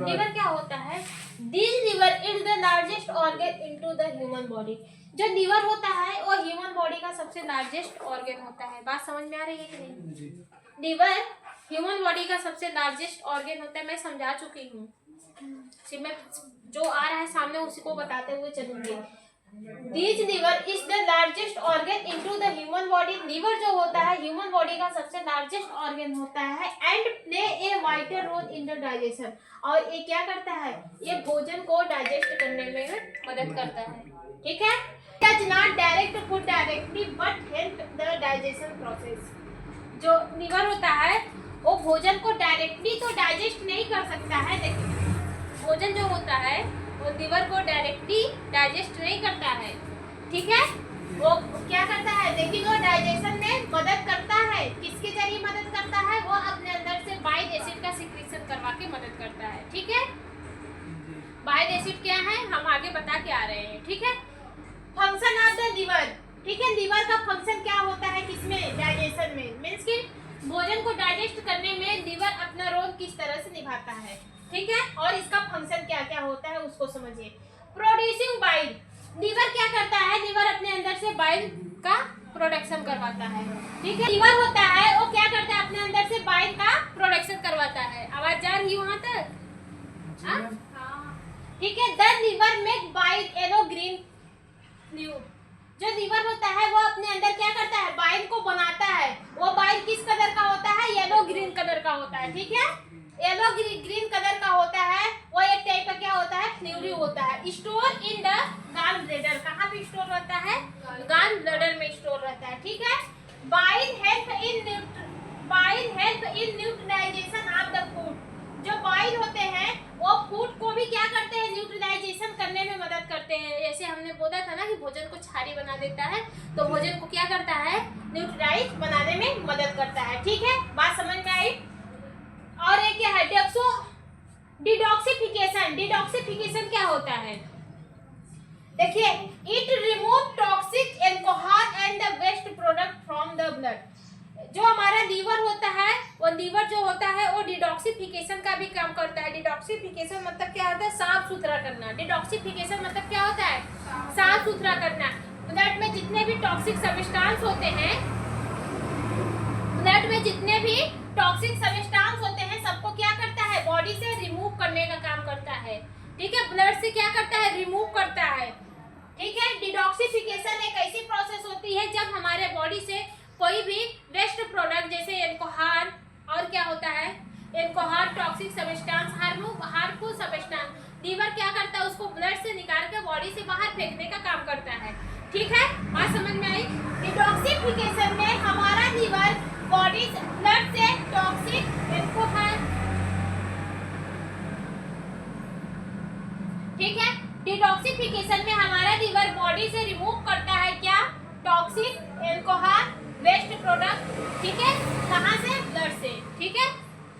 Liver क्या होता है? This liver is the largest organ into the human body. जो लीवर होता है वो ह्यूमन बॉडी का सबसे लार्जेस्ट ऑर्गन होता है। बात समझ में आ रही है कि नहीं? लीवर ह्यूमन बॉडी का सबसे लार्जेस्ट ऑर्गन होता है। मैं समझा चुकी हूँ, सिर्फ मैं जो आ रहा है सामने उसी को बताते हुए चलूंगी। This liver is the largest organ into the human body. Liver जो होता है ह्यूमन बॉडी का सबसे लार्जेस्ट ऑर्गन होता है and play a vital role in the digestion. और ये क्या करता है? ये भोजन को डाइजेस्ट करने में मदद करता है। ठीक है? Does not direct food directly but help the digestion process. जो लीवर होता है वो भोजन को डायरेक्टली तो डाइजेस्ट नहीं कर सकता है। देखिए भोजन जो होता है वो लीवर को डायरेक्टली डाइजेस्ट नहीं करता है। ठीक है? वो क्या करता है? लेकिन वो डाइजेशन में मदद करता है। किसके जरिए मदद करता है? वो अपने अंदर से बाइल एसिड का सिक्रीशन करवा के मदद करता है। ठीक है? बाइल एसिड क्या है हम आगे बता के आ रहे हैं। ठीक है? Function of the liver. ठीक है? लीवर का फंक्शन क्या होता है किसमें? डाइजेशन में। मीन्स कि भोजन को डाइजेस्ट करने में लीवर अपना रोल किस तरह से निभाता है। ठीक है? और इसका फंक्शन क्या क्या होता है उसको समझिए। Producing bile. लीवर क्या करता है? लीवर अपने अंदर से बाइल का प्रोडक्शन करवाता है। ठीक है? लीवर होता है वो क्या करता है? अपने अंदर से बाइल का प्रोडक्शन करवाता है। आवाज जा रही है वहां तक? ठीक है? The liver make bile yellow green fluid. जो लीवर होता है वो अपने अंदर क्या करता है? बाइल को बनाता है। वो बाइल किस कलर का होता है? येलो ग्रीन कलर का होता है। ठीक है? येलो ग्रीन कलर का होता है। वो एक टाइप का क्या होता है? फ्लूइड होता है। Store in the gall bladder. कहाँ पे स्टोर रहता है? गॉल ब्लैडर में स्टोर रहता है। ठीक है? Bile help in neutralisation of the food. जो बाइल होते हैं वो फूड को भी क्या करते हैं? न्यूट्रलाइजेशन करने में मदद करते हैं। जैसे हमने बोला था ना कि भोजन को क्षारीय बना देता है, तो भोजन को क्या करता है? न्यूट्रलाइज बनाने में मदद करता है। ठीक है? बात समझ में आई? और एक क्या है? डिटॉक्सिफिकेशन। डिटॉक्सिफिकेशन क्या होता है? देखिए it remove toxic alcohol and the waste product from the blood. जो हमारा लीवर होता है वो लीवर जो होता है वो डिटॉक्सिफिकेशन का भी काम करता है। डिटॉक्सिफिकेशन मतलब क्या होता है? साफ सुथरा करना। डिटॉक्सिफिकेशन मतलब क्या होता है? साफ सुथरा करना। ब्लड में जितने भी टॉक्सिक सब्सटेंस होते हैं, ब्लड में जितने भी टॉक्सिक सब्सटेंस होते हैं सबको क्या करता है? बॉडी से रिमूव करने का काम करता है। ठीक है? ब्लड से क्या करता है? रिमूव करता है। ठीक है? डिटॉक्सिफिकेशन एक ऐसी प्रोसेस होती है जब हमारे बॉडी से कोई भी वेस्ट प्रोडक्ट जैसे अल्कोहल और क्या होता है? Alcohol, toxic substance, harmful substance liver क्या करता है? उसको ब्लड से निकाल के बॉडी से बाहर फेंकने का काम करता है। ठीक है? बात समझ में आई? डिटॉक्सिफिकेशन में हमारा लीवर बॉडी ब्लड से टॉक्सिक अल्कोहल, ठीक है? डिटॉक्सिफिकेशन में हमारा लीवर बॉडी से रिमूव करता है क्या? Toxic alcohol, waste product. ठीक है? कहाँ से? ब्लड से। ठीक है?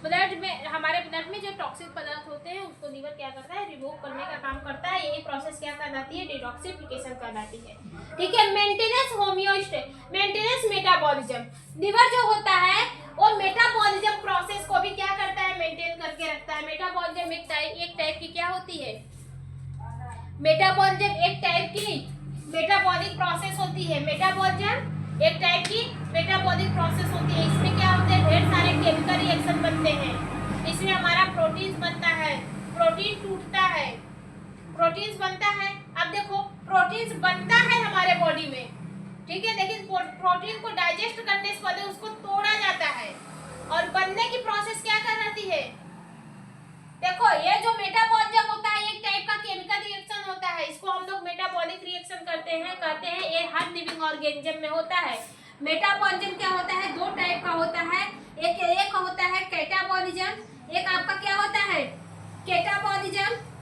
ब्लड में हमारे ब्लड में जो टॉक्सिक पदार्थ होते हैं उसको लीवर क्या करता है? रिमूव करने का काम करता है। यही प्रोसेस क्या कहलाती है? डिटॉक्सिफिकेशन कहलाती है। ठीक है? Maintenance homeostasis, maintenance metabolism. Liver जो होता है वो मेटाबॉलिज्म प्रोसेस को भी क्या करता है? मेंटेन करके रखता है। मेटाबॉलिज्म एक टाइप की क्या होती है? मेटाबॉलिज्म एक टाइप की मेटाबॉलिक प्रोसेस होती है। मेटाबॉलिज्म एक टाइप की मेटाबॉलिक प्रोसेस होती है। इसमें क्या होते हैं? ढेर सारे केमिकल रिएक्शन बनते हैं। इसमें हमारा प्रोटीन बनता है, प्रोटीन टूटता है, प्रोटीन्स बनता है। अब देखो प्रोटीन्स बनता है हमारे बॉडी में, ठीक है? लेकिन प्रोटीन को डाइजेस्ट करने से पहले उसको तोड़ा जाता है और बनने की प्रोसेस क्या कहलाती है? देखो ये जो मेटाबॉलिज्म होता है एक टाइप का केमिकल रिएक्शन होता है। इसको हम लोग मेटाबॉलिक रिएक्शन कहते हैं ये हर लिविंग ऑर्गेनिज्म में होता है। मेटाबॉलिज्म क्या होता है? दो टाइप का होता है। एक होता है कैटाबॉलिज्म, एक आपका क्या होता है?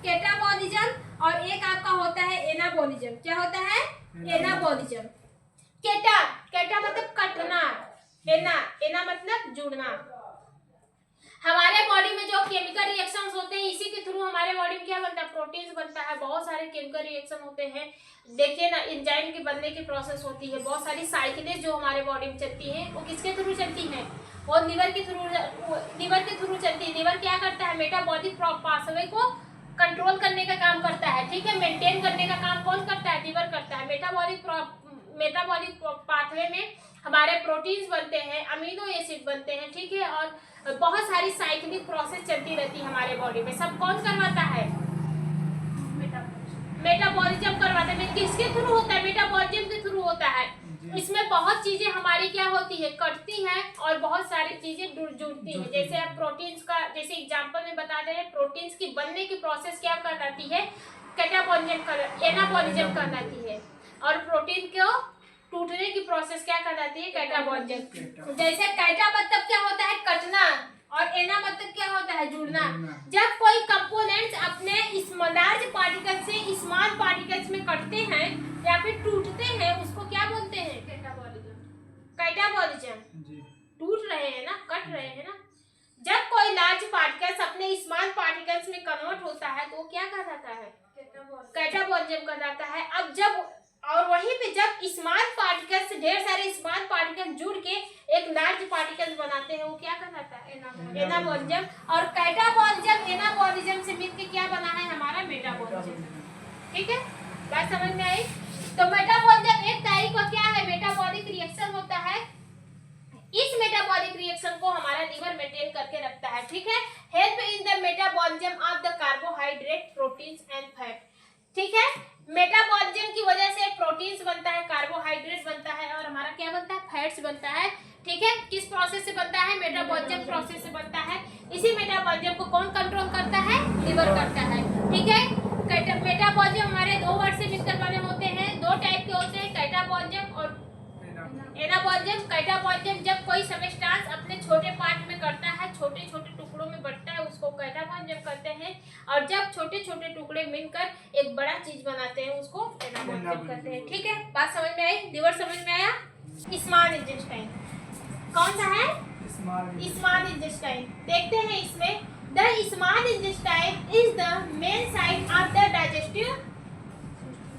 कैटाबॉलिज्म और एक आपका होता है एनाबॉलिज्म। क्या होता है? एनाबॉलिज्म। कैटा मतलब कटना, एना मतलब जुड़ना। हमारे बॉडी में जो केमिकल रिएक्शंस होते हैं इसी के थ्रू हमारे बॉडी में क्या बनता है, प्रोटीन्स बनता है, बहुत सारे केमिकल रिएक्शन होते हैं। देखिए ना, एंजाइम के बनने की प्रोसेस होती है, बहुत सारी साइकिलें जो हमारे बॉडी में चलती हैं वो किसके थ्रू चलती हैं, वो लिवर के थ्रू चलती है। लिवर क्या करता है, मेटाबॉलिक पाथवे को कंट्रोल करने का काम करता है, ठीक है। मेंटेन करने का काम कौन करता है, लिवर करता है। मेटाबॉलिक पाथवे में हमारे प्रोटीन्स बनते हैं, अमीनो एसिड बनते हैं, ठीक है, और बहुत सारी साइक्लिक प्रोसेस चलती रहती है हमारे बॉडी में। सब कौन करवाता है, मेटाबॉलिज्म करवाता है। किसके थ्रू होता है, मेटाबॉलिज्म के थ्रू होता है। इसमें बहुत चीजें हमारी क्या होती है, कटती हैं, और बहुत सारी चीजें जुड़ती हैं। जैसे आप प्रोटीन्स का, जैसे एग्जांपल में बता रहे हैं, प्रोटीन्स की बनने की प्रोसेस क्या कहलाती है, एनाबॉलिज्म कहलाती है, और प्रोटीन को टूटने की प्रोसेस क्या कहलाती है, कैटाबॉलिज्म। जैसे कैटा मतलब क्या होता है, कटना, और एना मतलब क्या होता है, जुड़ना। जब कोई कंपोनेंट्स अपने लार्ज पार्टिकल से स्मॉल पार्टिकल्स में कटते हैं या फिर टूटते हैं, उसको क्या बोलते हैं, कैटाबॉलिज्म। टूट रहे हैं ना, कट रहे हैं ना। जब कोई लार्ज पार्टिकल्स अपने स्मॉल पार्टिकल्स में कन्वर्ट होता है तो वो क्या कहलाता है, कैटाबॉलिज्म कहलाता है। अब जब, और वहीं पे जब स्मॉल पार्टिकल्स, ढेर सारे स्मॉल पार्टिकल जुड़ के एक लार्ज पार्टिकल बनाते हैं, वो क्या कहलाता है, एनाबॉलिज्म। और कैटाबॉलिज्म एनाबॉलिज्म से मिलकर क्या बना है, हमारा मेटाबॉलिज्म। ठीक है, बात समझ में आई। तो मेटाबॉलिज्म एक टाइप का क्या है, मेटाबॉलिक रिएक्शन होता है। इस मेटाबॉलिक रिएक्शन को हमारा लीवर मेंटेन करके रखता है, ठीक है। Help in the metabolism of the carbohydrate, proteins and fat, ठीक है। मेटाबॉलिज्म की वजह से प्रोटीन्स बनता है, कार्बोहाइड्रेट बनता है, और हमारा क्या बनता है, फैट्स बनता है, ठीक है। किस प्रोसेस से बनता है, मेटाबॉलिज्म प्रोसेस से बनता है। इसी मेटाबॉलिज्म को कौन कंट्रोल करता है, लिवर करता है, ठीक है। मेटाबॉलिज्म हमारे दो वर्ड से मिलकर बने होते हैं, दो टाइप के होते हैं, कैटाबॉलिज्म और एनाबॉलिज्म। कैटाबॉलिज्म जब कोई सब्सटेंस अपने छोटे पार्ट में करता है, छोटे छोटे टुकड़ों में बढ़ता है, उसको कैटाबॉलिज्म कहते हैं। और जब छोटे छोटे टुकड़े मिलकर एक बड़ा चीज बनाते हैं, उसको एनाबॉलिज्म कहते हैं, ठीक है। बात समझ में आई, लिवर समझ में आया। स्मॉल इंटेस्टाइन कौन सा है, स्मॉल इंटेस्टाइन। देखते हैं इसमें, the small intestine is the main site of the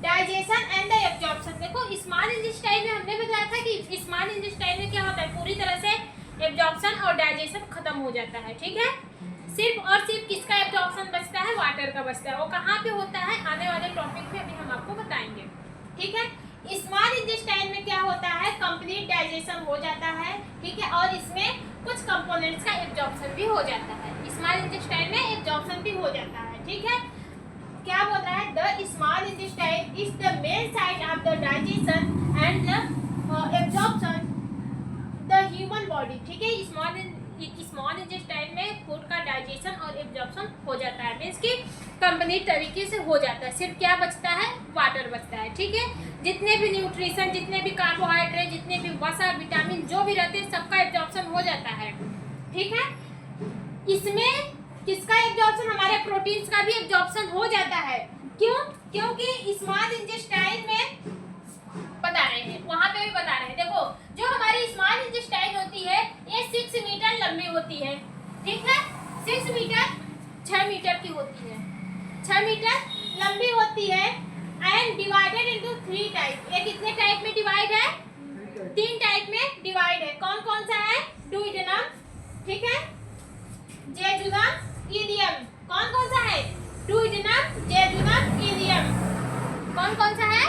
digestion and the absorption. देखो स्मॉल इंटेस्टाइन में हमने बताया था कि स्मॉल इंटेस्टाइन में क्या होता है, पूरी तरह से एब्जॉर्प्शन और डाइजेशन खत्म हो जाता है, ठीक है। सिर्फ और सिर्फ किसका एब्जॉर्प्शन बचता है, वाटर का बचता है। वो कहाँ पे होता है, आने वाले टॉपिक में अभी हम आपको बताएंगे, ठीक है। स्मॉल इंटेस्टाइन में क्या होता है, कंप्लीट डाइजेशन हो जाता है, ठीक है, और इसमें कुछ कंपोनेंट्स का एब्जॉर्प्शन भी हो जाता है। स्मॉल इंटेस्टाइन में एब्जॉर्प्शन भी हो जाता है, ठीक है। क्या बोल रहा है, the small intestine is the main site of the digestion and the absorption the human body, ठीक है। स्मॉल इंटेस्टाइन में फूड का डाइजेशन और एब्जॉर्प्शन हो जाता है, मींस कि कंप्लीट तरीके से हो जाता है। सिर्फ क्या बचता है, वाटर बचता है, ठीक है। जितने भी न्यूट्रिशन, जितने भी कार्बोहाइड्रेट, जितने भी वसा, विटामिन जो भी रहते हैं, सबका एब्जॉर्प्शन हो जाता है, ठीक है। इसमें किसका एब्जॉर्प्शन, हमारे प्रोटीन्स का भी एब्जॉर्प्शन हो जाता है। क्यों, क्योंकि स्मॉल इंटेस्टाइन में बता रहे हैं, वहां पे भी बता रहे हैं। देखो जो हमारी स्मॉल इंटेस्टाइन होती है, ये 6 मीटर लंबी होती है, ठीक है। 6 मीटर 6 मीटर की होती है, 6 मीटर लंबी होती है, एंड डिवाइडेड इनटू 3 टाइप। ये कितने टाइप में डिवाइड है, 3 टाइप में डिवाइड है। कौन कौन सा है, डुओडेनम, ठीक है, जेजुनम, इलियम। कौन कौन सा है, डुओडेनम, जेजुनम, इलियम। कौन कौन सा है,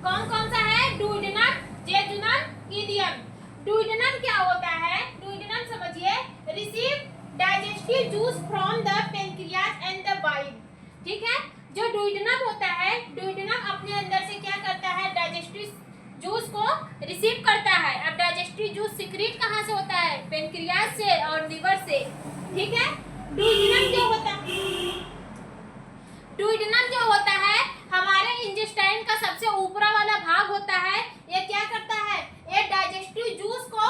कौन कौन सा है, डुओडेनम, जेजुनम, इलियम। डुओडेनम क्या होता है, डुओडेनम समझिए, receive digestive juice from the pancreas and the bile, ठीक है। जो डुओडेनम होता है, डुओडेनम अपने अंदर से क्या करता है, डाइजेस्टिव जूस को रिसीव करता है। अब डाइजेस्टिव जूस सिक्रीट कहाँ से होता है, पेनक्रियाज से और लिवर से, ठीक है। डुओडेनम जो होता है, डुओडेनम जो होता है हमारे इंटेस्टाइन का सबसे ऊपरा वाला भाग होता है। ये क्या करता है, ये डाइजेस्टिव जूस को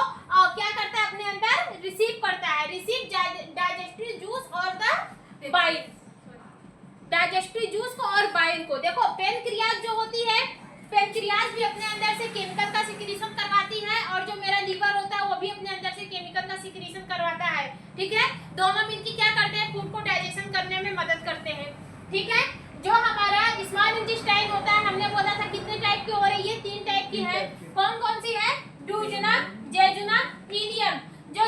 क्या करता है, अपने अंदर रिसीव करता है, रिसीव डाइजेस्टिव जूस और द बाइल, डाइजेस्टिव जूस को और बाइल को। देखो पेनक्रियाज जो होती है, पेनक्रियाज भी अपने अंदर से केमिकल का सिक्रीशन करवाती है, और जो मेरा लीवर होता है वो भी अपने अंदर से केमिकल का सिक्रीशन करवाता है, ठीक है, दोनों मिलकर क्या करते हैं, फूड को डाइजेशन करने में मदद करते हैं। ठीक है, जो हमारा स्मॉल इंटेस्टाइन होता है, हमने बोला था कितने टाइप की हो रही है, 3 टाइप की है। कौन कौन सी है, डुओडेनम, जेजुनम, इलियम। जो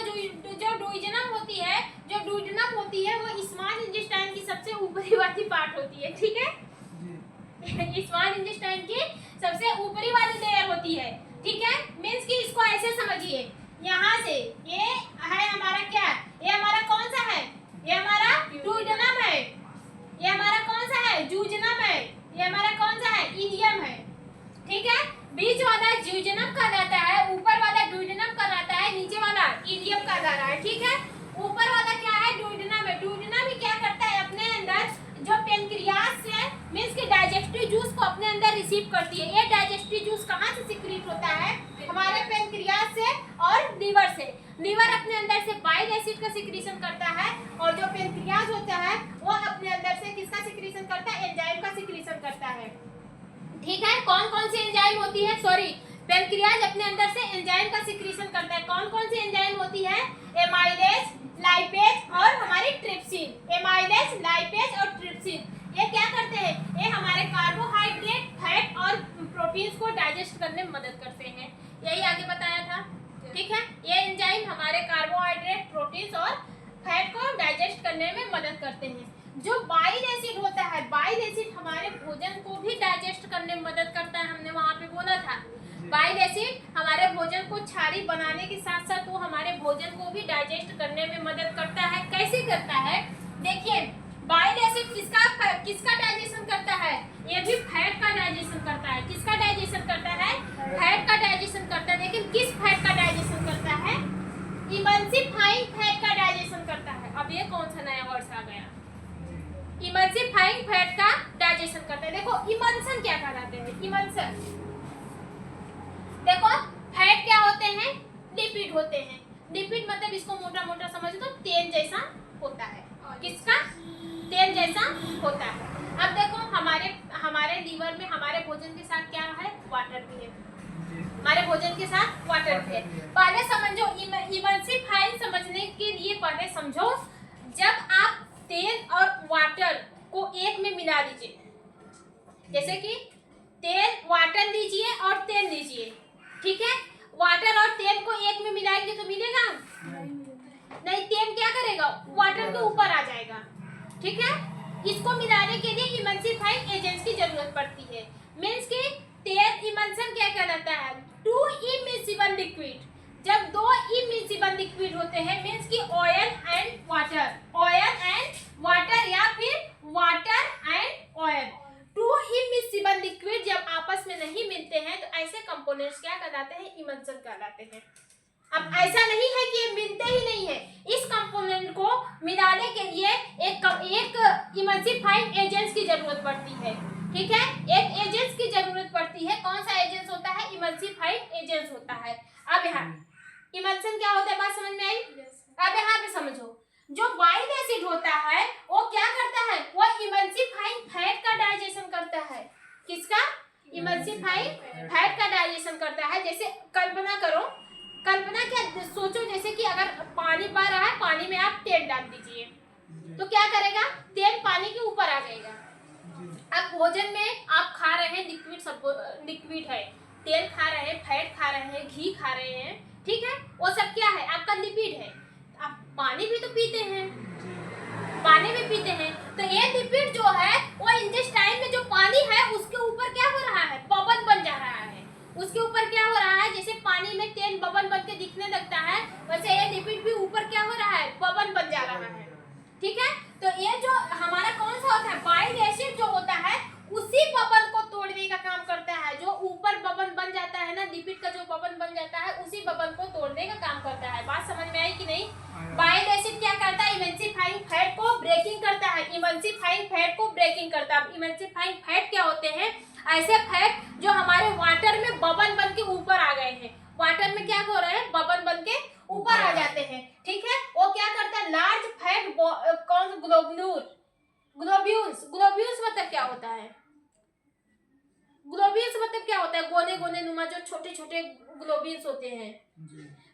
डुओडेनम होती है, वो स्मॉल इंटेस्टाइन की सबसे ऊपरी वाली पार्ट होती है। ठीक है, स्मॉल इंटेस्टाइन की सबसे ऊपरी वाली लेयर होती है। ठीक है, मींस कि इसको ऐसे समझिए, यहाँ से ये है हमारा क्या, ये हमारा कौन सा है, ये हमारा डुओडेनम है, ये हमारा कौन सा है, जूजनम है, ये हमारा कौन सा है, इलियम है। ठीक है, बीच वाला जूजनम कहलाता है, ऊपर वाला डुओडेनम कहलाता है, नीचे वाला इलियम कहलाता है। ठीक है, ऊपर वाला क्या है, डुओडेनम है। डुओडेनम ही क्या करता है, अपने अंदर जो पेनक्रियास से मींस कि डाइजेस्टिव जूस को अपने अंदर रिसीव करती है। ये डाइजेस्टिव जूस कहाँ से सिक्रीट होता है, हमारे पेनक्रियास से और लीवर से। लीवर अपने अंदर से बाइल एसिड का सिक्रीशन करता है, और जो पेनक्रियास होता है वो अपने अंदर से किसका सिक्रीशन करता है, एंजाइम का सिक्रीशन करता है। ठीक है, कौन कौन सी एंजाइम होती है, पेनक्रियाज अपने अंदर से एंजाइम का सिक्रीशन करता है। कौन कौन सी एंजाइम होती है, एमाइलेज, लाइपेज और हमारी ट्रिप्सिन। एमाइलेज, लाइपेज और ट्रिप्सिन ये क्या करते हैं, ये हमारे कार्बोहाइड्रेट, फैट और प्रोटीन्स को डाइजेस्ट करने में मदद करते हैं। यही आगे बताया था। ठीक है, ये एंजाइम हमारे कार्बोहाइड्रेट, प्रोटीन्स और फैट को डाइजेस्ट करने में मदद करते हैं। जो बाइल एसिड होता है, बाइल एसिड हमारे भोजन को भी डाइजेस्ट करने में मदद करता है। हमने वहाँ पे बोला था बाइल एसिड हमारे भोजन को क्षारी बनाने के साथ साथ वो हमारे भोजन को भी डाइजेस्ट करने में मदद करता है। कैसे करता है, देखिए बाइल एसिड किसका डाइजेशन करता है, ये भी फैट का डाइजेशन करता है। किसका डाइजेशन करता है, फैट का डाइजेशन करता है। लेकिन किस फैट का डाइजेशन करता है, इमल्सिफाइंग फैट का डाइजेशन करता है। अब ये कौन सा नया वर्ड आ गया, इमल्सिफाइंग फैट का डाइजेशन करता है। देखो इमल्सन क्या कहलाते हैं, इमल्सन देखो फैट क्या होते हैं, लिपिड होते हैं। लिपिड मतलब इसको मोटा मोटा समझ लो, तेल जैसा होता है। किसका, तेल जैसा होता है। अब देखो हमारे लीवर में हमारे भोजन के साथ क्या है, वाटर भी है। हमारे भोजन के साथ वाटर भी है। पहले समझो, इमल्सिफाइंग समझने के लिए पहले समझो, जब आप तेल और वाटर को एक में मिला दीजिए, जैसे कि तेल, वाटर लीजिए और तेल लीजिए। ठीक है, वाटर और तेल को एक में मिलाएंगे तो मिलेगा नहीं, तेल क्या करेगा, वाटर के ऊपर आ जाएगा। ठीक है, इसको मिलाने के लिए इमल्सिफाइंग एजेंट्स की जरूरत पड़ती है। मींस कि तेल इमल्सन क्या कहलाता है, टू इमिसिबल लिक्विड। जब दो इमिसिबल लिक्विड होते हैं, मींस कि ऑयल एंड वाटर या फिर water and oil, to immiscible liquid जब आपस में नहीं मिलते हैं तो ऐसे कंपोनेंट्स क्या कहलाते हैं, इमल्सन कहलाते हैं। अब ऐसा नहीं है कि ये मिलते ही नहीं है, इस कंपोनेंट को मिलाने के लिए एक इमल्सिफाइंग एजेंट्स की जरूरत पड़ती है। ठीक है, एक एजेंट्स की जरूरत पड़ती है। कौन सा एजेंट्स होता है, इमल्सिफाइंग एजेंट्स होता है। अब यहाँ इमल्सन क्या होता है, बात समझ में आई। अब यहाँ पे समझो, जो बाइल एसिड होता है वो क्या करता है, वो इमल्सिफाइंग फैट का डाइजेशन करता है। किसका, इमल्सिफाइंग फैट का डाइजेशन करता है। जैसे कल्पना करो, कल्पना क्या सोचो, जैसे कि अगर पानी पा रहा है, पानी में आप तेल डाल दीजिए तो क्या करेगा, तेल पानी के ऊपर आ जाएगा। अब भोजन में आप खा रहे हैं, लिक्विड है, तेल खा रहे हैं, फैट खा रहे हैं, घी खा रहे हैं। ठीक है, वो सब क्या है, आपका लिपिड है। आप पानी भी तो पीते हैं, पानी भी पीते हैं, तो ये लिपिड जो है वो इंटेस्टाइन में जो पानी है उसके ऊपर क्या हो रहा है, बबल बन जा रहा है। उसके ऊपर क्या हो रहा है, जैसे पानी में तेल बबल बन के दिखने लगता है, वैसे ये लिपिड भी ऊपर क्या हो रहा है, बबल बन जा रहा है। ठीक है, तो ये जो हमारा कौन सा होता है, बाइल एसिड जो होता है उसी बबल को तोड़ने का काम करता है। जो ऊपर बबल बन जाता है ना, लिपिड का जो बबल बन जाता है, उसी बबल को तोड़ने का काम करता है। बात समझ में आई कि नहीं। बाइल एसिड क्या करता है, इमल्सिफाइंग फैट को ब्रेकिंग करता है। इमल्सिफाइंग फैट को ब्रेकिंग करता है। इमल्सिफाइंग फैट क्या होते हैं, ऐसे फैट जो हमारे वाटर में बबल बन के ऊपर आ गए हैं। वाटर में क्या हो रहे हैं, बबल बन के ऊपर आ जाते हैं। ठीक है, वो क्या करता है, लार्ज फैट कौन, ग्लोब्यूल्स मतलब क्या होता है, ग्लोब्यूल्स मतलब क्या होता है, गोले गोले नुमा जो छोटे छोटे ग्लोब्यूल्स होते हैं,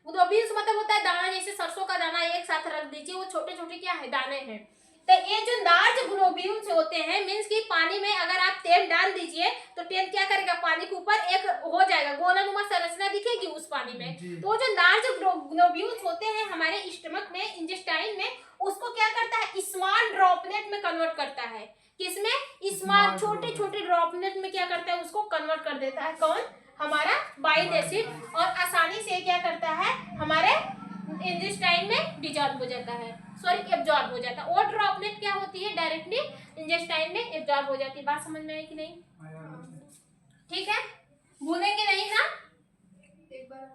ग्लोब्यूल्स मतलब होता है दाना, जैसे सरसों का दाना एक साथ रख दीजिए, वो छोटे छोटे क्या है, दाने हैं। तो ये जो लार्ज ग्लोब्यूल्स होते हैं, मीन्स कि पानी में अगर आप तेल डाल दीजिए तो तेल क्या करेगा, पानी के ऊपर एक हो जाएगा, गोलानुमा संरचना दिखेगी उस पानी में। तो जो लार्ज ग्लोब्यूल्स होते हैं हमारे स्टमक में, इंटेस्टाइन में, उसको क्या करता है, स्मॉल ड्रॉपलेट में कन्वर्ट करता है। किसमें, स्मॉल छोटे छोटे ड्रॉपलेट में क्या करता है, उसको कन्वर्ट कर देता है। कौन, हमारा बाइल एसिड, और आसानी से क्या करता है, हमारे इंटेस्टाइन में डिजॉल्व हो जाता है, सॉरी एब्जॉर्ब हो जाता है। और ड्रॉपलेट क्या होती है, डायरेक्टली इंटेस्टाइन में एब्जॉर्ब हो जाती है। बात समझ में आई कि नहीं? ठीक है, भूलेंगे नहीं ना। एक बार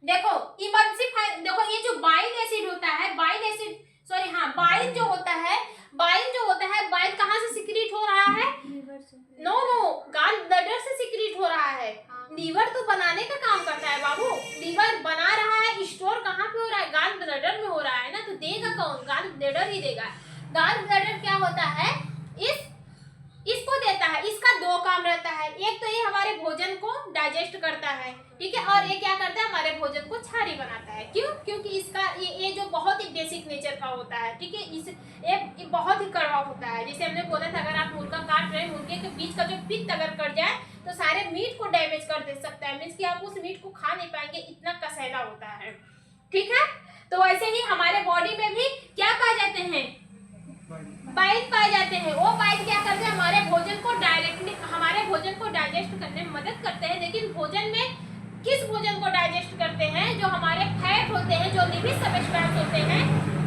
देखो इमल्सिफाई, देखो ये जो बाइल एसिड होता है, बाइल एसिड सॉरी हाँ बाइल जो होता है, बाइल कहाँ से सिक्रीट हो रहा है, नो गॉल ब्लैडर से सिक्रीट हो रहा है। लीवर तो बनाने का काम करता है बाबू, लीवर बना रहा है, स्टोर कहाँ पे हो रहा है, गॉल ब्लैडर में हो रहा है ना, तो देगा कौन, गॉल ब्लैडर ही देगा। गॉल ब्लैडर क्या होता है, इसको देता है, इसका दो काम रहता है, एक तो ये हमारे भोजन को डाइजेस्ट करता है, ठीक है, और ये क्या करता है, हमारे भोजन को क्षारी बनाता है। क्यों, क्योंकि इसका ये जो बहुत ही बेसिक नेचर का होता है, ठीक है, इस ये बहुत ही कड़वा होता है। जैसे हमने बोला था, अगर आप मुर्गा काट रहे हैं, मुर्गे के बीच का जो पित्त अगर कट जाए तो सारे मीट को डैमेज कर दे सकता है, मीन्स कि आप उस मीट को खा नहीं पाएंगे, इतना कसैला होता है, ठीक है। तो वैसे ही हमारे बॉडी में भी क्या पाए जाते हैं, बाइल पाए जाते हैं। वो बाइल क्या करते हैं, हमारे भोजन को डायरेक्टली, हमारे भोजन को डाइजेस्ट करने में मदद करते हैं। लेकिन भोजन में किस भोजन को डाइजेस्ट करते हैं, जो हमारे फैट होते हैं, जो लिपिड सबस्टेंस होते हैं,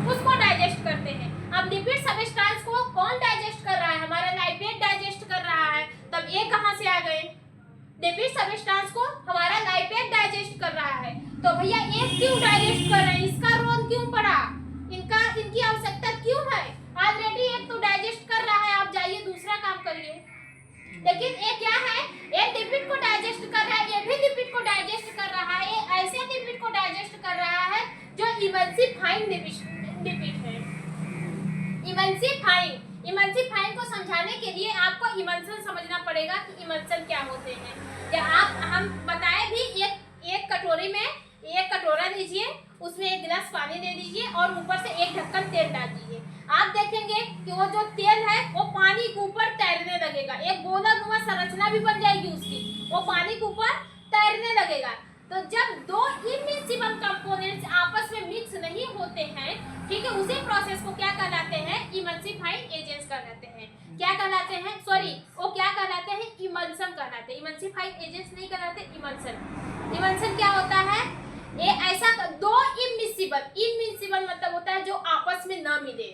उसको डाइजेस्ट करते हैं। अब लिपिड सबस्टेंस को कौन डाइजेस्ट कर रहा है, हमारा लाइपेड डाइजेस्ट कर रहा है। तब ये कहाँ से आ गए, लिपिड सबस्टेंस को हमारा लाइपेड डाइजेस्ट कर रहा है। तो भैया ये क्यों डाइजेस्ट कर रहे हैं, इसका रोल क्यों पड़ा, इनकी आवश्यकता क्यों है, ऑलरेडी एक तो डाइजेस्ट कर रहा है, आप जाइए दूसरा काम करिए। लेकिन ये क्या है, ये लिपिड को डाइजेस्ट कर रहा है, ये भी लिपिड को डाइजेस्ट कर रहा है, ये ऐसे लिपिड को डाइजेस्ट कर रहा है जो इमल्सिफाइंग लिपिड है। इमल्सिफाइंग को समझाने के लिए आपको इमल्सन समझना पड़ेगा कि इमल्सन क्या होते हैं। या हम बताए भी, एक कटोरी में एक कटोरा लीजिए, उसमें एक गिलास पानी दे दीजिए और ऊपर से एक ढक्कन तेल डाल दीजिए। आप देखेंगे कि वो जो तेल है वो पानी के ऊपर तैरने लगेगा, एक गोलानुमा संरचना भी बन जाएगी उसकी, वो पानी के ऊपर तैरने लगेगा। तो जब दो इमिसिबल कंपोनेंट्स आपस में मिक्स नहीं होते हैं, ठीक है, उसी प्रोसेस को क्या कहलाते हैं, इमल्सिफाइंग एजेंट्स कहलाते हैं। क्या कहलाते हैं, सॉरी वो क्या कहलाते हैं, इमल्सन कहलाते हैं। इमल्सिफाइंग एजेंट्स नहीं कहलाते, इमल्सन। इमल्सन क्या होता है, ये ऐसा दो इमिसिबल मतलब होता है जो आपस में ना मिले,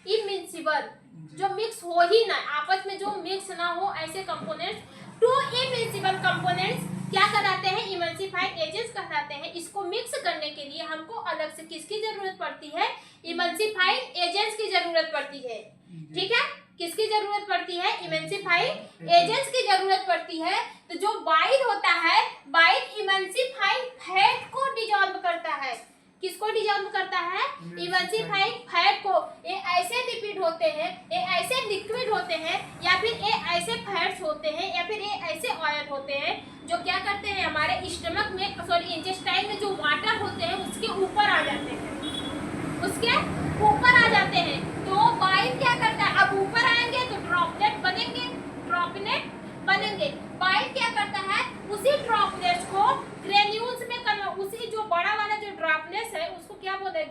इमिसिबल जो मिक्स हो ही ना, आपस में जो मिक्स ना हो, ऐसे कंपोनेंट्स, टू इमिसिबल कंपोनेंट्स क्या कहलाते हैं, इमल्सिफाइंग एजेंट्स कहलाते हैं। इसको मिक्स करने के लिए हमको अलग से किसकी जरूरत पड़ती है, इमल्सिफाइंग एजेंट्स की जरूरत पड़ती है, ठीक है, किसकी जरूरत पड़ती है, इमल्सिफाइंग एजेंट्स की जरूरत पड़ती है। तो जो बाइल होता है, बाइल इमल्सिफाइंग फैट को डिसॉल्व करता है, किसको डिसॉल्व करता है, इमल्सिफाइंग फैट को। ये ऐसे लिपिड होते हैं, ये ऐसे लिक्विड होते हैं, या फिर ये ऐसे फैट्स होते हैं, या फिर ये ऐसे ऑयल होते हैं जो क्या करते हैं, हमारे स्टमक में सॉरी इंटेस्टाइन में जो वाटर होते हैं उसके ऊपर आ जाते हैं, उसके ऊपर आ जाते हैं। तो बाइल क्या करता है, अब ऊपर आएंगे तो ड्रॉपलेट बनेंगे, बाइल क्या करता है, उसी ड्रॉपलेट्स को ग्रेन्यूल्स में उसी जो बड़ा वाला जो ड्रॉपलेट्स है उसको क्या बोलते हैं,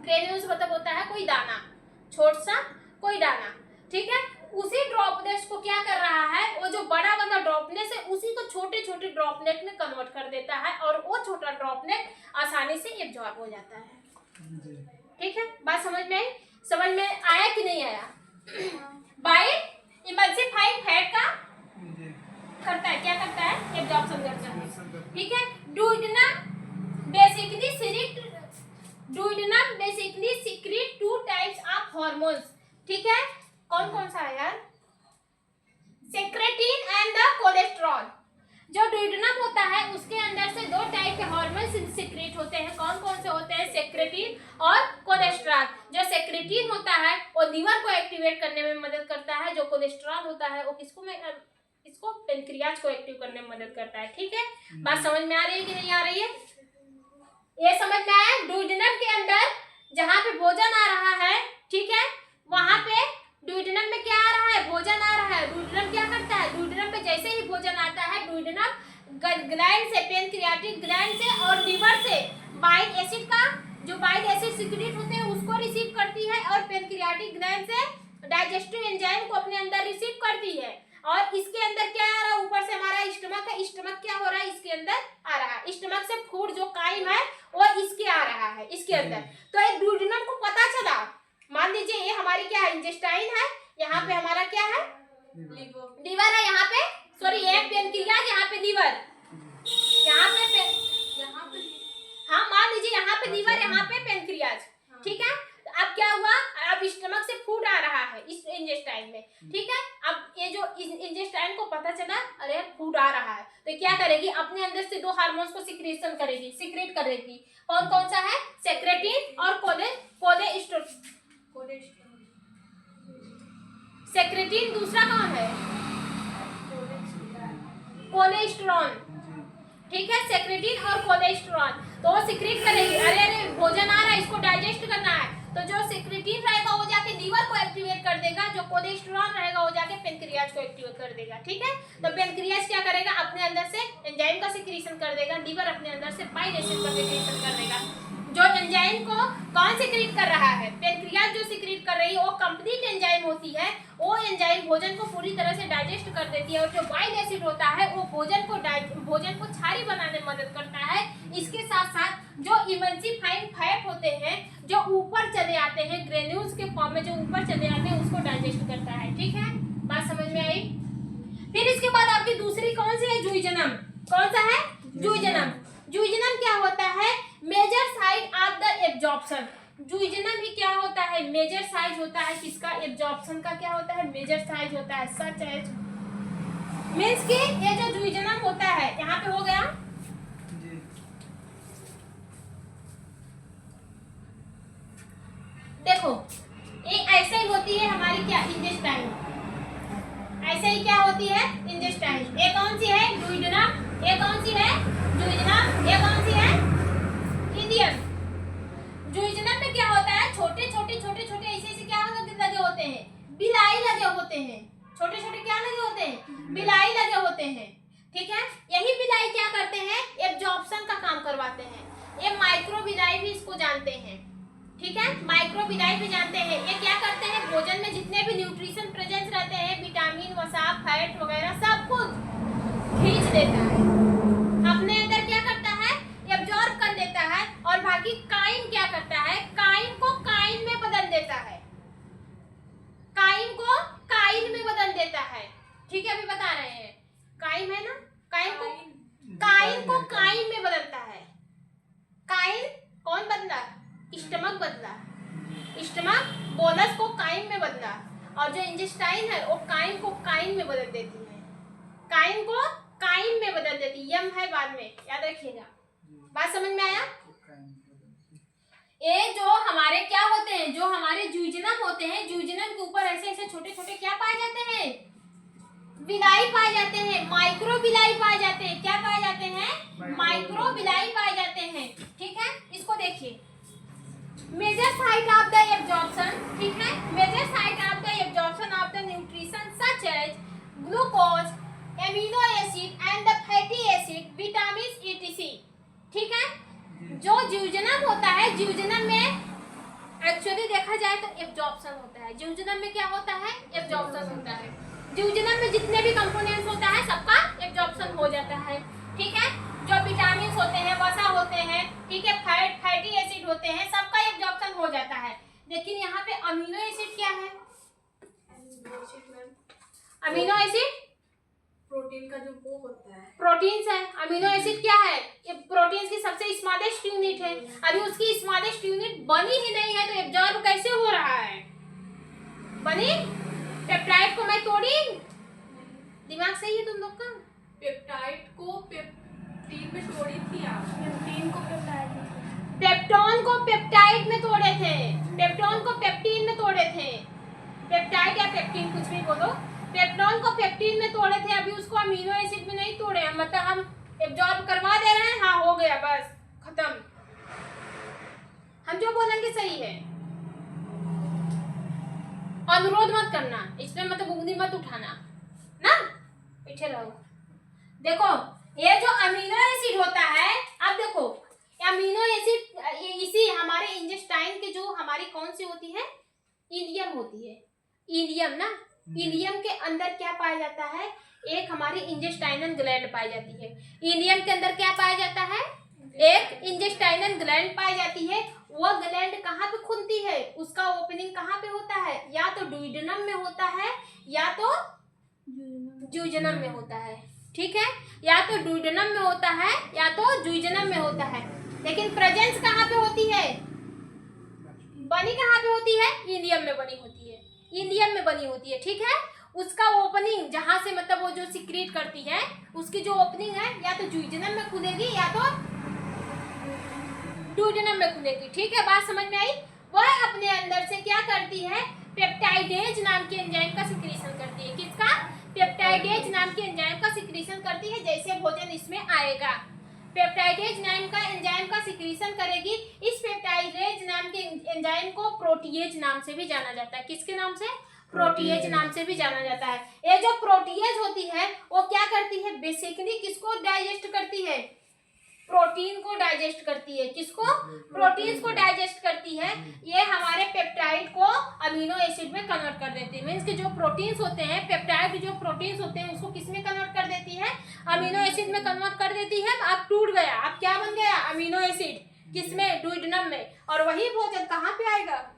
ग्रेन्यूल्स मतलब होता है कोई दाना, छोटा सा कोई दाना, ठीक है, उसी ड्रॉपलेट्स को क्या कर रहा है, वो जो बड़ा वाला ड्रॉपलेट है उसी को छोटे छोटे ड्रॉपलेट में कन्वर्ट कर देता है, और वो छोटा ड्रॉपलेट आसानी से एब्जॉर्ब हो जाता है। ठीक है, बात समझ में आई, समझ में आया कि नहीं आया। बाइल इमल्सिफाइंग फैट का करता है, क्या करता है, एब्जॉर्प्शन करता है, ठीक है। Duodenum basically secret two types of hormones, ठीक है, कौन कौन सा है यार, सेक्रेटिन एंड द कोलेस्ट्रॉल। जो डुओडेनम होता है उसके अंदर से दो टाइप के हार्मोन सीक्रेट होते हैं, कौन कौन से होते हैं, सेक्रेटिन और कोलेस्ट्रॉल। जो सेक्रेटिन होता है वो लीवर को एक्टिवेट करने में मदद करता है, जो कोलेस्ट्रॉल होता है वो इसको पेनक्रियाज को एक्टिव करने में मदद करता है, ठीक है। बात समझ में आ रही है कि नहीं आ रही है। ये समझ में आया? ड्यूडेनम के अंदर जहाँ पे भोजन आ रहा है, ठीक है, वहां पे ड्यूडेनम में क्या आ रहा है? भोजन आ रहा है। ड्यूडेनम क्या करता है? ड्यूडेनम पे जैसे ही भोजन आता है, ड्यूडेनम ग्लैंड से, पेनक्रियाटिक ग्लैंड से और लीवर से बाइल एसिड का, जो बाइल एसिड सिक्रीट होते हैं उसको रिसीव करती है, और पेनक्रियाटिक ग्लैंड से डाइजेस्टिव एंजाइम को अपने अंदर रिसीव करती है। और इसके अंदर क्या आ रहा है? ऊपर से हमारा स्टमक है, स्टमक क्या हो रहा है? इसके अंदर आ रहा है। स्टमक से फूड जो काइम है वो इसके आ रहा है, इसके अंदर। तो ये ड्यूडेनम को पता चला, मान लीजिए ये हमारी क्या है? इंटेस्टाइन है, यहाँ पे हमारा क्या है? लीवर है, यहाँ पे सॉरी ये पेनक्रियाज, यहाँ पे लीवर, यहाँ पे हाँ मान लीजिए यहाँ पे लीवर, यहाँ पे पेनक्रियाज, ठीक है। अब क्या हुआ? अब स्टमक से फूड आ रहा है इस इंटेस्टाइन में, ठीक है। अब ये जो इंटेस्टाइन को पता चला अरे फूड आ रहा है, तो क्या करेगी? अपने अंदर से दो हार्मोन्स को सिक्रेशन करेगी, सीक्रेट करेगी। कौन कौन सा है? सेक्रेटिन और सेक्रेटिन, दूसरा कौन है? कोलेस्टेरॉल, ठीक है। सेक्रेटिन और कोलेस्टेरॉल तो वो सीक्रेट करेगी। अरे अरे भोजन आ रहा है, इसको डाइजेस्ट करना है, तो जो सेक्रेटिन रहेगा वो जाके लीवर को एक्टिवेट कर देगा, जो कोलेस्टेरॉल रहेगा वो जाके पेनक्रियाज को एक्टिवेट कर देगा, ठीक है। तो पेनक्रियाज क्या करेगा? अपने अंदर से एंजाइम का सिक्रीशन कर देगा, लीवर अपने अंदर से बाइल एसिड का सिक्रीशन कर देगा। जो एंजाइम को कौन सिक्रीट कर रहा है? पेनक्रियाज जो सिक्रीट कर रही है वो कंप्लीट एंजाइम होती है, वो एंजाइम भोजन को पूरी तरह से डाइजेस्ट कर देती है, और जो बाइल एसिड होता है वो भोजन को क्षारीय बनाने में मदद करता है। इसके साथ साथ जो इमल्सिफाइंग फैट होते हैं जो ऊपर चले आते हैं ग्रेन्यूल्स के फॉर्म में, जो ऊपर चले आते हैं उसको डाइजेस्ट करता है, ठीक है। बात समझ में आई? फिर इसके बाद आपकी दूसरी कौन सी है? जूइजनम। कौन सा है? जूइजनम। जूइजनम क्या होता है? Major side of the absorption. Jejunum ही क्या होता है? मेजर साइज होता है किसका? एब्जॉर्प्शन का क्या होता है? मेजर साइज होता है। सच है मीन्स कि ये जो जूइजनम होता है, यहाँ पे हो गया जी। देखो ये ऐसे ही होती है हमारी क्या? इंटेस्टाइन। ऐसे ही क्या होती है? इंटेस्टाइन। ये कौन सी है? जूइजनम। ये कौन सी है? जूइजनम। ये कौन सी है? इंडियन। जूइजनम में क्या होता है? छोटे छोटे ऐसे क्या लगे होते हैं? बिलाई लगे होते हैं। छोटे छोटे क्या लगे होते हैं? बिलाई लगे होते हैं, ठीक है। यही बिलाई क्या करते हैं? एब्जॉर्प्शन का काम करवाते हैं। ये माइक्रो बिलाई भी इसको जानते हैं, ठीक है। माइक्रो बिलाई भी जानते हैं। ये क्या करते हैं? भोजन में जितने भी न्यूट्रिशन प्रेजेंट रहते हैं, विटामिन, वसा, फैट वगैरह सब कुछ खींच देता है, अपने अंदर क्या करता है? एब्जॉर्ब कर देता है। और बाकी काइम क्या करता है? काइम को काइन में बदल देता है, काइम को काइन में बदल देता है, ठीक है। अभी बता रहे हैं काइम है ना, काइन को काइन में बदलता है। काइन कौन बदला? स्टमक बदला, स्टमक बोलस को काइन में बदला, और जो इंटेस्टाइन है वो काइन को काइन में बदल देती है, काइन को काइन में बदल देती है। यम है बाद में, याद रखिएगा। बात समझ में आया? ये जो हमारे क्या होते हैं? जो हमारे जूइजनम होते हैं, जूइजनम के ऊपर ऐसे ऐसे छोटे छोटे क्या पाए जाते हैं? बिलाई पाए जाते हैं, माइक्रो बिलाई पाए जाते हैं। क्या पाए जाते हैं? माइक्रो बिलाई पाए जाते हैं, ठीक है। इसको देखिए, major site of the absorption, ठीक है। Major site of the absorption of the nutrition such as glucose, amino acid and the fatty acid, vitamin ETC, ठीक है। जो जूइजनम होता है, जूइजनम में एक्चुअली देखा जाए तो एब्जॉर्प्शन होता है। जूइजनम में क्या होता है? एब्जॉर्प्शन होता है। जूइजनम में जितने भी कंपोनेंट्स होता है सबका एब्जॉर्प्शन हो जाता है, ठीक है। जो विटामिन होते हैं, वसा होते हैं, ठीक है, फैटी एसिड होते हैं, सबका एब्जॉर्प्शन हो जाता है। लेकिन यहाँ पे अमीनो एसिड क्या है? अमीनो एसिड प्रोटीन का जो वो होता है, प्रोटीन्स है। अमीनो एसिड क्या है? ये प्रोटीन्स की सबसे स्मॉलेस्ट यूनिट है। अभी उसकी स्मॉलेस्ट यूनिट बनी ही नहीं है तो एब्जॉर्ब कैसे हो रहा है? बनी? पेप्टाइड को मैं तोड़ी? दिमाग सही है तुम लोग का? पेप्टाइड को पेप्टीन में तोड़ी थी आप। पेप्टीन को पेप्टाइड में, पेप्टोन को पेप्टाइड में तोड़े थे, पेप्टोन को पेप्टीन में तोड़े थे। पेप्टाइड या पेप्टीन कुछ भी बोलो, पेप्टोन को पेप्टीन में तोड़े थे, अभी उसको अमीनो एसिड में नहीं तोड़े हैं। मतलब हम एब्जॉर्ब करवा दे रहे हैं, हाँ हो गया बस खत्म। हम जो बोलेंगे सही है, अनुरोध मत करना, इसमें मतलब उंगली मत उठाना ना, पीछे रहो। देखो ये जो अमीनो एसिड होता है, अब देखो अमीनो एसिड इसी हमारे इंटेस्टाइन के जो हमारी कौन सी होती है, इलियम होती है, इलियम ना, इलियम के अंदर क्या पाया जाता है, एक हमारी इंटेस्टाइनल ग्लैंड पाई जाती है। इलियम के अंदर क्या पाया जाता है, एक इंटेस्टाइनल ग्लैंड पाई जाती है। वह ग्लैंड कहाँ पे खुलती है, उसका ओपनिंग कहाँ पे होता है, या तो ड्यूडेनम में होता है या तो जूजेनम में होता है, ठीक है, या तो ड्यूडेनम में होता है या तो जूजेनम में होता है। लेकिन प्रेजेंस कहाँ पे होती है, बनी कहाँ पे होती है, इलियम में बनी होती है, इलियम में बनी होती है, ठीक है। उसका ओपनिंग जहां से मतलब वो जो सीक्रेट करती है, उसकी जो ओपनिंग है या तो जूजेनम में खुलेगी या तो ड्यूडेनम में खुलेगी, ठीक है, बात समझ में आई। वह अपने अंदर से क्या करती है, पेप्टाइडेज नाम के एंजाइम का सिक्रीशन करती है। किसका, पेप्टाइडेज नाम के एंजाइम का सिक्रीशन करती है। जैसे भोजन इसमें आएगा, पेप्टाइडेज नाम का एंजाइम का सिक्रीशन करेगी। इस पेप्टाइडेज नाम के एंजाइम को प्रोटीएज नाम से भी जाना जाता है। किसके नाम से, प्रोटीएज नाम से भी जाना जाता है। ये जो प्रोटीएज होती है वो क्या करती है, बेसिकली किसको डाइजेस्ट करती है, प्रोटीन को डाइजेस्ट करती है। किसको, प्रोटीन्स को डाइजेस्ट करती है। ये हमारे पेप्टाइड को अमीनो एसिड में कन्वर्ट कर देती है। मींस कि जो प्रोटीन्स होते हैं, पेप्टाइड जो प्रोटीन्स होते हैं उसको किस में कन्वर्ट कर देती है, अमीनो एसिड में कन्वर्ट कर देती है। अब टूट गया, अब क्या बन गया, अमीनो एसिड, किसमें, ड्यूडेनम में। और वही भोजन कहाँ पे आएगा,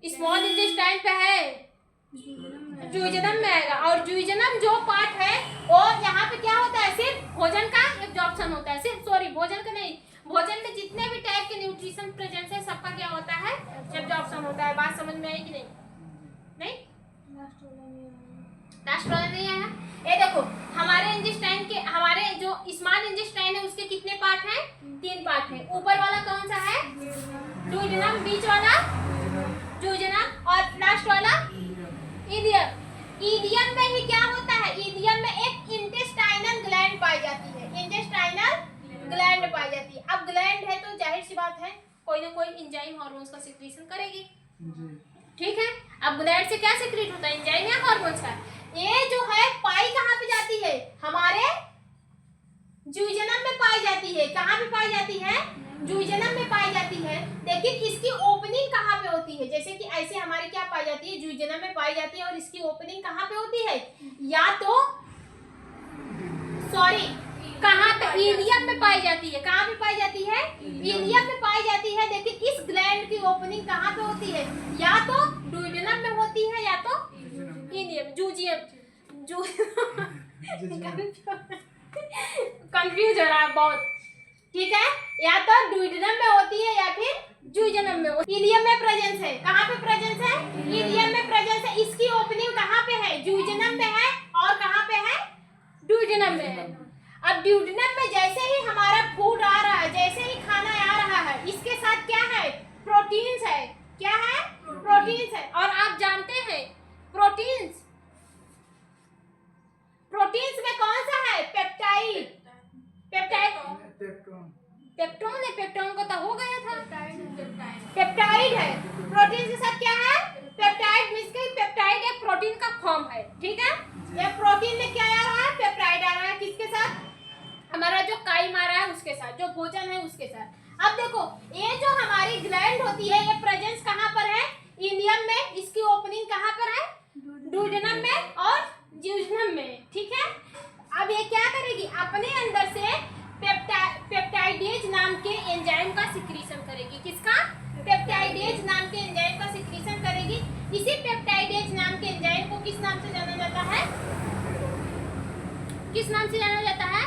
स्मॉल इंटेस्टाइन पे है, जूजेनम में आएगा। और जूजेनम जो पार्ट है वो यहाँ पे क्या होता है, सिर्फ भोजन का एब्जॉर्प्शन होता है, सिर्फ सॉरी भोजन का नहीं, भोजन में जितने भी टाइप के न्यूट्रिशन प्रेजेंस है सबका क्या होता है, एब्जॉर्प्शन होता है। बात समझ में आई कि नहीं, नहीं लास्ट वाला नहीं आया। ये देखो हमारे इंटेस्टाइन के, हमारे जो स्मॉल इंटेस्टाइन है उसके कितने पार्ट हैं, 3 पार्ट है। ऊपर वाला कौन सा है, ड्यूडेनम, बीच वाला जूजेनम और लास्ट वाला इलियम। इलियम में ही क्या होता है, इलियम में एक इंटेस्टाइनल ग्लैंड पाई जाती है, इंटेस्टाइनल ग्लैंड पाई जाती है। अब ग्लैंड है तो जाहिर सी बात है कोई ना कोई एंजाइम हार्मोन्स का सिक्रीशन करेगी, ठीक है। अब ग्लैंड से क्या सिक्रीट होता है, एंजाइम या हार्मोन्स का। ये जो है पाई कहाँ पे जाती है, हमारे जूजेनम में पाई जाती है। कहाँ पे पाई जाती है, जूजेनम में पाई जाती है। लेकिन इसकी ओपनिंग कहाँ पे होती है, जैसे कि ऐसे हमारी क्या पाई जाती है, जूजेनम में पाई जाती है। और इसकी ओपनिंग कहाँ पे होती है, या तो सॉरी कहाँ पे, इलियम में पाई जाती है। कहाँ पे पाई जाती है, इलियम में पाई जाती है। लेकिन इस ग्लैंड की ओपनिंग कहाँ पे होती है, या तो ड्यूडेनम में होती है या तो इलियम, जूजियम, कंफ्यूज हो रहा है बहुत, ठीक है। या तो ड्यूडेनम में होती है या फिर जूजेनम में होती है। इलियम में प्रेजेंस है, कहाँ पे प्रेजेंस है, इलियम में प्रेजेंस है। इसकी ओपनिंग कहाँ पे है, जूजेनम में है और कहाँ पे है, ड्यूडेनम में है। अब ड्यूडेनम में जैसे ही हमारा फूड आ रहा है, जैसे ही खाना आ रहा है, इसके साथ क्या है, प्रोटीन्स है। क्या है, प्रोटीन्स है। और आप जानते हैं प्रोटीन्स, प्रोटीन्स में कौन सा है, पेप्टाइड, पेप्टोन है, पेप्टोन को तो हो गया था, पेप्टाइड है। प्रोटीन के साथ क्या है, पेप्टाइड। मींस कि पेप्टाइड एक प्रोटीन का फॉर्म है, ठीक है। ये प्रोटीन में क्या आ रहा है, पेप्टाइड आ रहा है। किसके साथ, हमारा जो काइम आ रहा है उसके साथ, जो भोजन है उसके साथ। अब देखो ये जो हमारी ग्लैंड होती है, ये प्रेजेंस कहाँ पर है, इलियम में। इसकी ओपनिंग कहाँ पर है, ड्यूडेनम में और जूजेनम में, ठीक है। अब ये क्या करेगी, अपने अंदर से पेप्टाइडेज नाम के एंजाइम का सिक्रीशन करेगी। किसका, पेप्टाइडेज नाम के एंजाइम का सिक्रीशन करेगी। इसी पेप्टाइडेज नाम के एंजाइम को किस नाम से जाना जाता है, किस नाम से जाना जाता है,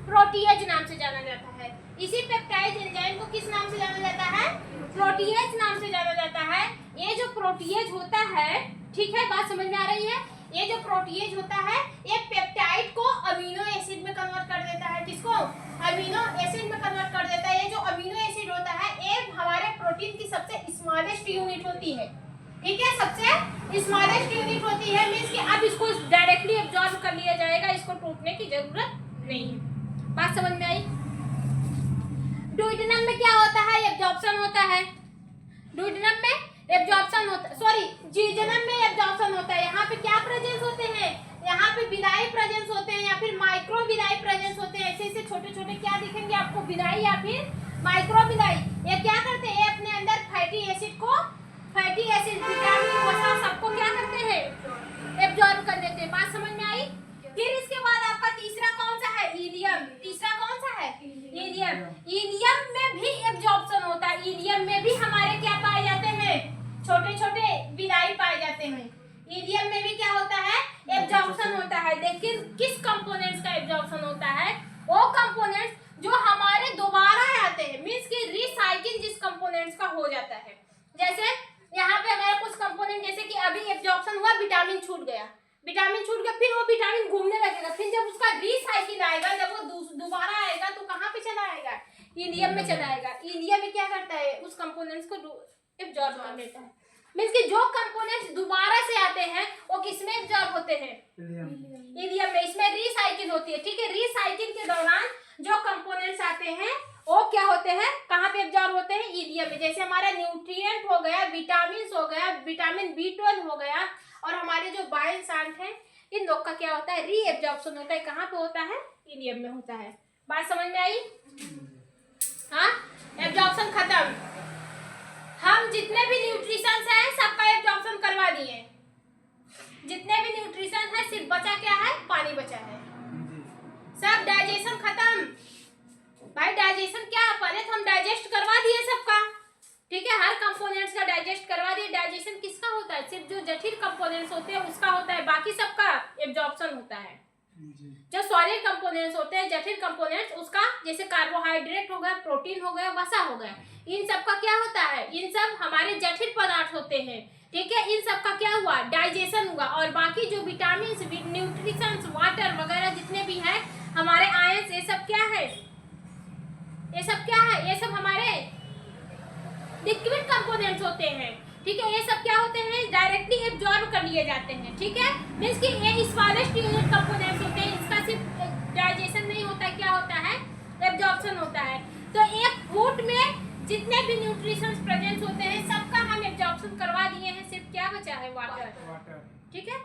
प्रोटीएज नाम से जाना जाता है। इसी पेप्टाइड एंजाइम को किस नाम से जाना जाता है, प्रोटीएज नाम से जाना जाता है। ये जो प्रोटीएज होता है, ठीक है, बात समझ में आ रही है। ये जो प्रोटीएज होता है ये पेप्टाइड को अमीनो एसिड में कन्वर्ट कर देता है। किसको, अमीनो एसिड में कन्वर्ट कर देता है। ये जो अमीनो एसिड होता है ये हमारे प्रोटीन की सबसे स्मॉलेस्ट यूनिट होती है, ठीक है, सबसे स्मॉलेस्ट यूनिट होती है। मींस कि अब इसको डायरेक्टली एब्जॉर्ब कर लिया जाएगा, इसको टूटने की जरूरत नहीं है। बात समझ में आई। डुओडेनम में क्या होता है? एब्जॉर्प्शन होता है। डुओडेनम में एब्जॉर्प्शन होता है, सॉरी जीजनम में एब्जॉर्प्शन होता है। यहाँ पे क्या प्रेजेंस होते हैं? यहाँ पे विलाई प्रेजेंस होते हैं या फिर माइक्रो विलाई प्रेजेंस होते हैं। ऐसे ऐसे छोटे छोटे क्या दिखेंगे आपको? विलाई या फिर माइक्रो विलाई। ये क्या करते हैं? अपने अंदर फैटी एसिड को, फैटी एसिड, विटामिन, वसा सबको क्या करते हैं? एब्जॉर्ब कर लेते हैं। बात समझ में आई? फिर इसके बाद आपका तीसरा कौन सा है? इलियम। तीसरा कौन सा है? इलियम। इलियम में भी एब्जॉर्प्शन होता है। इलियम में भी हमारे क्या पाए जाते हैं? छोटे छोटे विलाई पाए जाते हैं। इलियम में भी क्या होता है? एब्जॉर्प्शन होता है। लेकिन किस कंपोनेंट्स का एब्जॉर्प्शन होता है? वो कंपोनेंट्स जो हमारे दोबारा आते हैं, मींस कि रिसाइकिल जिस कंपोनेंट्स का हो जाता है। जैसे यहाँ पे अगर कुछ कंपोनेंट, जैसे कि अभी एब्जॉर्प्शन हुआ, विटामिन छूट गया, विटामिन छूट गया, फिर वो विटामिन घूमने लगेगा, फिर जब उसका रिसाइकिल आएगा, जब वो दोबारा आएगा तो कहाँ पे चला आएगा? इलियम में चला आएगा। इलियम में क्या करता है? उस कंपोनेंट्स को एब्जॉर्ब कर लेता है। मींस कि जो कंपोनेंट्स दोबारा से आते हैं वो किसमें एब्जॉर्ब होते हैं? इलियम में। इसमें रिसाइकिल होती है, ठीक है। रिसाइकिल के दौरान जो कंपोनेंट्स आते हैं वो क्या होते हैं? कहाँ पे एब्जॉर्ब होते हैं? इलियम में। जैसे हमारा न्यूट्रिएंट हो गया, विटामिन हो गया, विटामिन B12 हो गया, और हमारे जो बाइल साल्ट है, इन लोग का क्या होता है? री एब्जॉर्प्शन होता है। कहाँ पे होता है? इलियम में होता है। बात समझ में आई? हाँ, एब्जॉर्प्शन खत्म। हम जितने भी न्यूट्रिशंस हैं सबका एब्जॉर्प्शन करवा दिए। जितने भी न्यूट्रिशन है, सिर्फ बचा क्या है? पानी बचा है। सब डाइजेशन खत्म। भाई डाइजेशन क्या? पहले तो हम डाइजेस्ट करवा दिए सबका, ठीक है। हर कंपोनेंट्स का डाइजेस्ट करवा दिए। डाइजेशन किसका होता है? सिर्फ जो जटिल कंपोनेंट्स होते हैं उसका होता है, बाकी सबका एब्जॉर्प्शन होता है। जो सॉलिड कंपोनेंट्स होते हैं, जटिल कंपोनेंट्स, उसका जैसे कार्बोहाइड्रेट हो गया, प्रोटीन हो गया, वसा हो गया, इन सब का क्या होता है? इन सब हमारे जटिल पदार्थ होते हैं, ठीक है। इन सब का क्या हुआ? डाइजेशन हुआ। और बाकी जो विटामिन, न्यूट्रिशंस, वाटर वगैरह जितने भी है, हमारे आयंस, ये सब क्या है? ये सब क्या है? ये सब हमारे लिक्विड कंपोनेंट्स होते हैं, ठीक है। ये सब क्या होते हैं? डायरेक्टली एब्जॉर्ब कर लिए जाते हैं, ठीक है। मींस कि ये स्वादिष्ट यूनिट कंपोनेंट्स होते हैं। इसका सिर्फ डाइजेशन नहीं होता है, क्या होता है? एब्जॉर्प्शन होता है। तो एक फूड में जितने भी न्यूट्रिशंस प्रेजेंट होते हैं सबका हम एब्जॉर्प्शन करवा दिए हैं। सिर्फ क्या बचा है? वाटर, ठीक है।